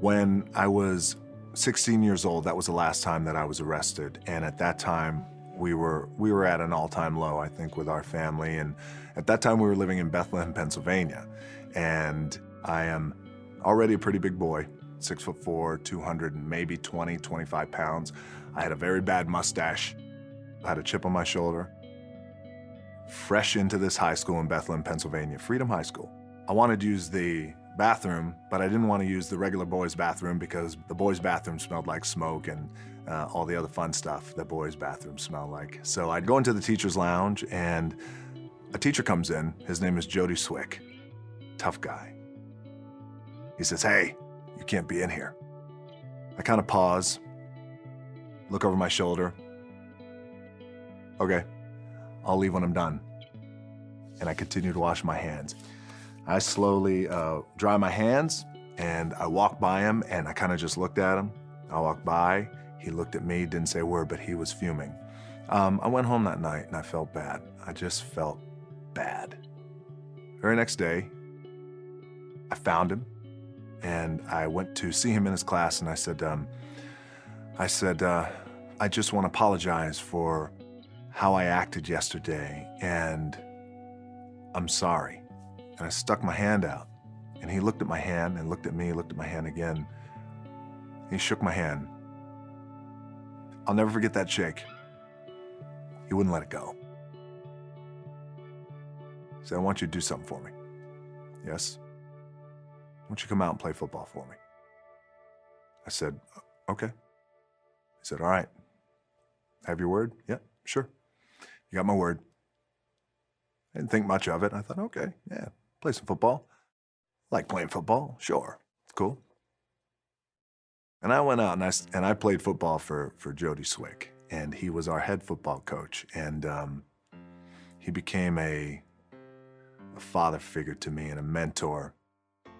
When I was 16 years old, that was the last time that I was arrested. And at that time, we were at an all-time low, I think, with our family. And at that time, we were living in Bethlehem, Pennsylvania. And I am already a pretty big boy, 6'4", 200 and maybe 20, 25 pounds. I had a very bad mustache. I had a chip on my shoulder. Fresh into this high school in Bethlehem, Pennsylvania, Freedom High School. I wanted to use the bathroom, but I didn't want to use the regular boys' bathroom because the boys' bathroom smelled like smoke and all the other fun stuff that boys' bathrooms smell like. So I'd go into the teacher's lounge and a teacher comes in. His name is Jody Swick. Tough guy. He says, "Hey, you can't be in here." I kind of pause, look over my shoulder. Okay, I'll leave when I'm done. And I continue to wash my hands. I slowly dry my hands and I walk by him and I kind of just looked at him. I walked by, he looked at me, didn't say a word, but he was fuming. I went home that night and I felt bad. I just felt bad. Very next day, I found him and I went to see him in his class and I said, I just want to apologize for how I acted yesterday and I'm sorry. And I stuck my hand out and he looked at my hand and looked at me, looked at my hand again. He shook my hand. I'll never forget that shake. He wouldn't let it go. He said, "I want you to do something for me." "Yes." "I want you to come out and play football for me." I said, "Okay." He said, "All right. Have your word?" "Yeah, sure. You got my word." I didn't think much of it. I thought, okay, yeah, play some football. Like playing football? Sure, it's cool. And I went out and I played football for Jody Swick, and he was our head football coach. And he became a father figure to me and a mentor.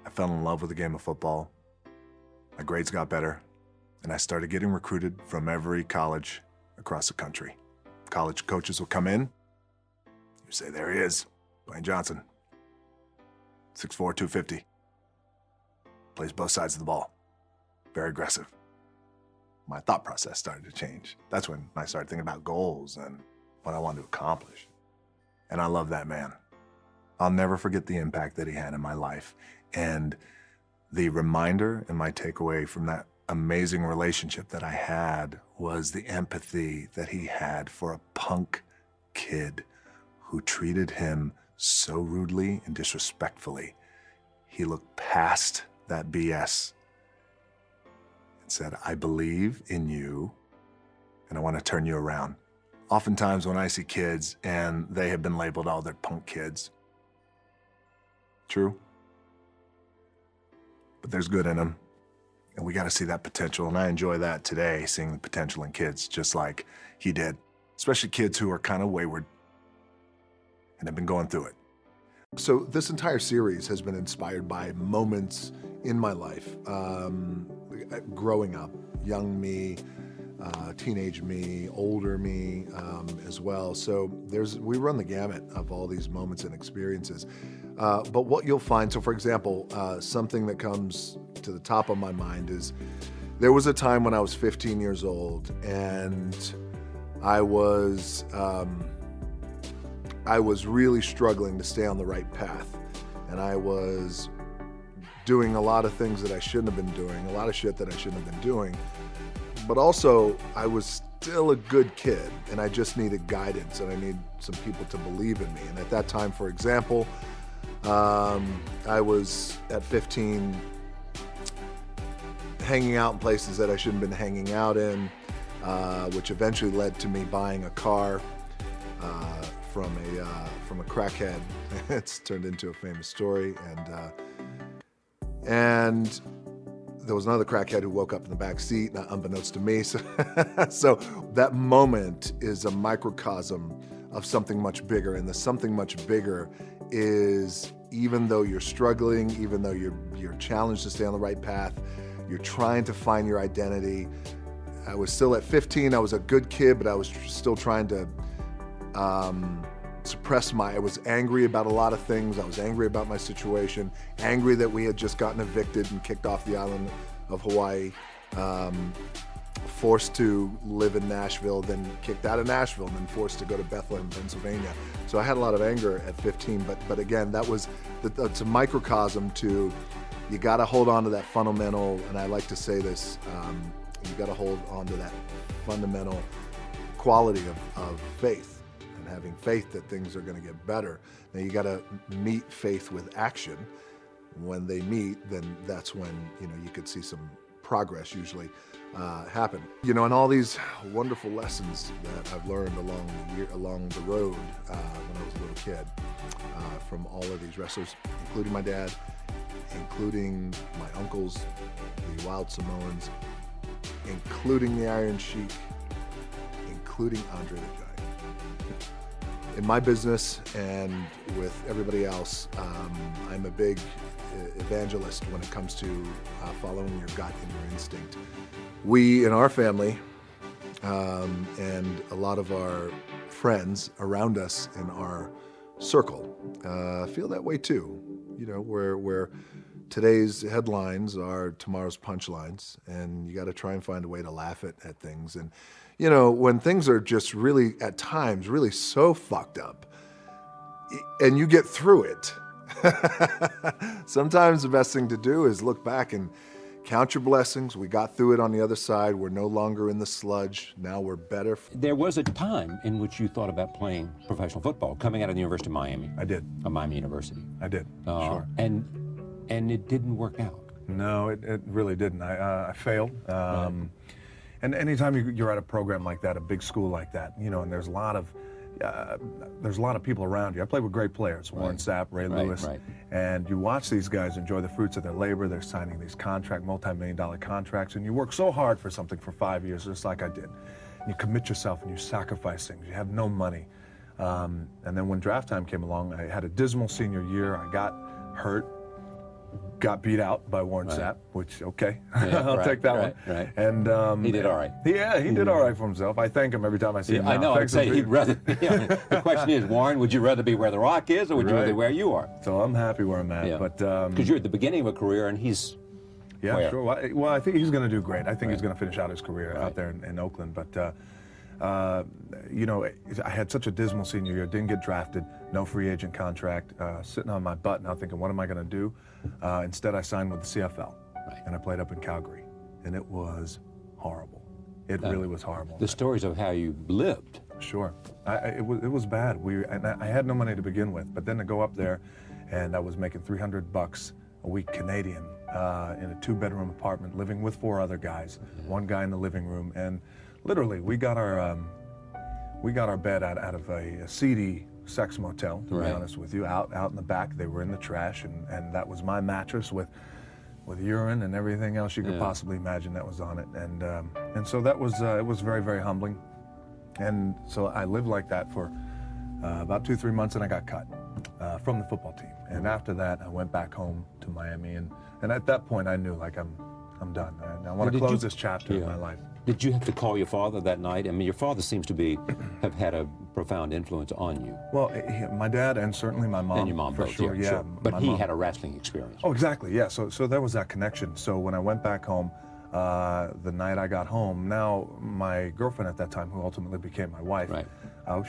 I fell in love with the game of football. My grades got better, and I started getting recruited from every college across the country. College coaches will come in. You say, "There he is, Dwayne Johnson, 6'4", 250. Plays both sides of the ball. Very aggressive." My thought process started to change. That's when I started thinking about goals and what I wanted to accomplish. And I love that man. I'll never forget the impact that he had in my life. And the reminder and my takeaway from that amazing relationship that I had was the empathy that he had for a punk kid who treated him so rudely and disrespectfully. He looked past that BS and said, "I believe in you and I want to turn you around." Oftentimes when I see kids and they have been labeled, "Oh, they're punk kids." True. But there's good in them. And we got to see that potential. And I enjoy that today, seeing the potential in kids just like he did, especially kids who are kind of wayward and have been going through it. So this entire series has been inspired by moments in my life, growing up, young me, teenage me, older me as well. So we run the gamut of all these moments and experiences. But what you'll find, so for example, something that comes to the top of my mind is there was a time when I was 15 years old and I was really struggling to stay on the right path. And I was doing a lot of things that I shouldn't have been doing, a lot of shit that I shouldn't have been doing. But also, I was still a good kid, and I just needed guidance, and I need some people to believe in me. And at that time, for example, I was at 15 hanging out in places that I shouldn't have been hanging out in, which eventually led to me buying a car from a crackhead. It's turned into a famous story, and there was another crackhead who woke up in the back seat, not unbeknownst to me. So that moment is a microcosm of something much bigger, and the something much bigger is, even though you're struggling, even though you're challenged to stay on the right path, you're trying to find your identity. I was still at 15, I was a good kid, but I was still trying to I was angry about a lot of things. I was angry about my situation, angry that we had just gotten evicted and kicked off the island of Hawaii, forced to live in Nashville, then kicked out of Nashville, and then forced to go to Bethlehem, Pennsylvania. So I had a lot of anger at 15, but again, it's a microcosm to, you gotta hold on to that fundamental, and I like to say this, you gotta hold on to that fundamental quality of faith, and having faith that things are gonna get better. Now you gotta meet faith with action. When they meet, then that's when, you could see some progress usually happen. And all these wonderful lessons that I've learned along the road when I was a little kid, from all of these wrestlers, including my dad, including my uncles, the Wild Samoans, including the Iron Sheik, including Andre the Giant. In my business and with everybody else, I'm a big evangelist when it comes to following your gut and your instinct. We in our family and a lot of our friends around us in our circle feel that way too. Where today's headlines are tomorrow's punchlines, and you got to try and find a way to laugh at things. And when things are just really, at times, really so fucked up, and you get through it, sometimes the best thing to do is look back and count your blessings. We got through it on the other side. We're no longer in the sludge. Now we're better. There was a time in which you thought about playing professional football, coming out of the University of Miami. I did. Miami University. I did, sure. And it didn't work out. No, it really didn't. I failed. Right. And anytime you're at a program like that, a big school like that, and there's a lot of people around you. I played with great players, Warren Sapp, Ray Lewis, and you watch these guys enjoy the fruits of their labor. They're signing these multi-million-dollar contracts, and you work so hard for something for 5 years, just like I did. And you commit yourself and you sacrifice things. You have no money. And then when draft time came along, I had a dismal senior year. I got hurt. Got beat out by Warren Sapp, which, okay, I'll take that one. Right. And he did all right. Yeah, he did all right for himself. I thank him every time I see him. I know. I'd say he'd rather. The question is, Warren, would you rather be where The Rock is, or would you rather be where you are? So I'm happy where I'm at. Yeah. But because you're at the beginning of a career, and he's. Yeah, where? sure. Well, I think he's going to do great. I think he's going to finish out his career out there in Oakland. But I had such a dismal senior year. Didn't get drafted. No free agent contract. Sitting on my butt now, thinking, what am I going to do? Instead, I signed with the CFL, and I played up in Calgary, and it was horrible. It really was horrible. The stories of how you lived. Sure, it was bad. I had no money to begin with, but then to go up there, and I was making $300 a week Canadian in a 2-bedroom apartment, living with 4 other guys, one guy in the living room, and literally we got our bed out of a seedy sex motel, to be honest with you, out in the back. They were in the trash, and that was my mattress with urine and everything else you could possibly imagine that was on it. And so that was it was very, very humbling. And so I lived like that for about 2-3 months, and I got cut from the football team. And after that, I went back home to Miami, and at that point I knew, like, I'm done. I want to close this chapter of my life. Did you have to call your father that night? I mean, your father seems to have had a profound influence on you. Well, my dad and certainly my mom. And your mom, for both, sure. Sure. But he had a wrestling experience. Oh, exactly. Yeah. So there was that connection. So when I went back home, the night I got home, now my girlfriend at that time, who ultimately became my wife,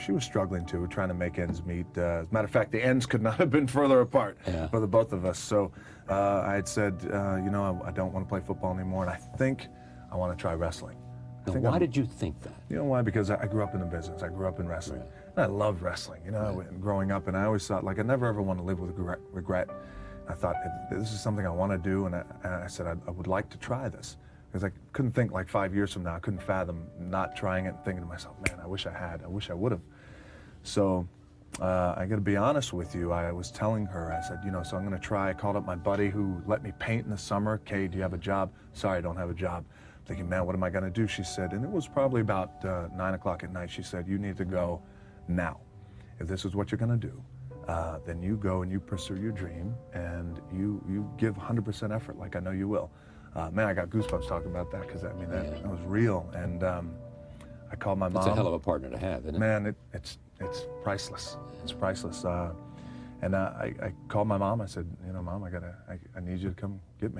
she was struggling too, trying to make ends meet. As a matter of fact, the ends could not have been further apart for the both of us. So I had said, I don't want to play football anymore, and I think I want to try wrestling. Now, why did you think that? You know why? Because I grew up in the business. I grew up in wrestling. And I loved wrestling, growing up. And I always thought, like, I never ever want to live with regret. I thought, if this is something I want to do, and I said, I would like to try this. Because I couldn't think, like, 5 years from now, I couldn't fathom not trying it and thinking to myself, man, I wish I had. I wish I would have. So I got to be honest with you. I was telling her, I said, so I'm going to try. I called up my buddy who let me paint in the summer. Kay, do you have a job? Sorry, I don't have a job. Thinking, man, what am I going to do? She said, and it was probably about 9 o'clock at night. She said, you need to go now. If this is what you're going to do, then you go and you pursue your dream, and you give 100% effort, like I know you will. Man, I got goosebumps talking about that, because that was real. And I called my mom. It's a hell of a partner to have, isn't it? Man, it's priceless. It's priceless. And I called my mom. I said, Mom, I need you to come get me.